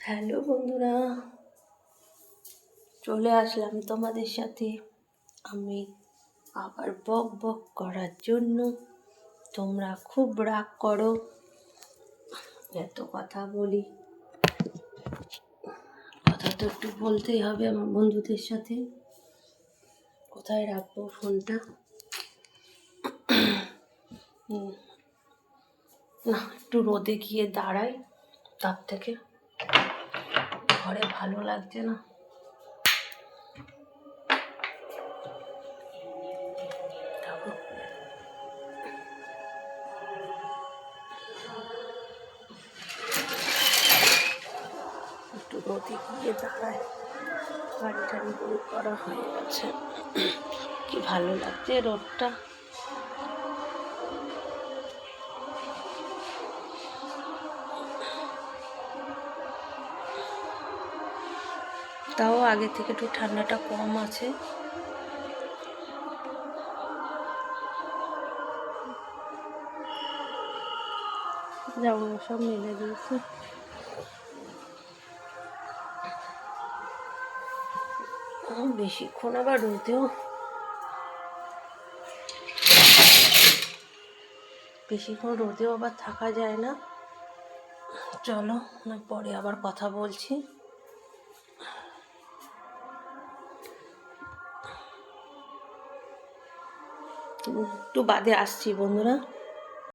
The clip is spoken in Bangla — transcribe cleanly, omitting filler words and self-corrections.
হ্যালো বন্ধুরা, চলে আসলাম তোমাদের সাথে আমি আবার বক বক করার জন্য। তোমরা খুব রাগ করো, এত কথা বলি, কথা তো একটু বলতেই হবে আমার বন্ধুদের সাথে। কোথায় রাখবো ফোনটা? না, একটু রোদে গিয়ে দাঁড়াই, তার থেকে ঘরে ভালো লাগছে না। একটু রোদে গিয়ে দাঁড়ায়, গাড়ি টাড়ি বের করা হয়ে গেছে। কি ভালো লাগছে রোদটা। তাও আগে থেকে একটু ঠান্ডাটা কম আছে। জামা সব মেলে দিয়েছে। বেশিক্ষণ আবার রোদেও আবার থাকা যায় না। চলো না, পরে আবার কথা বলছি। একটু বাদে আসছি বন্ধুরা।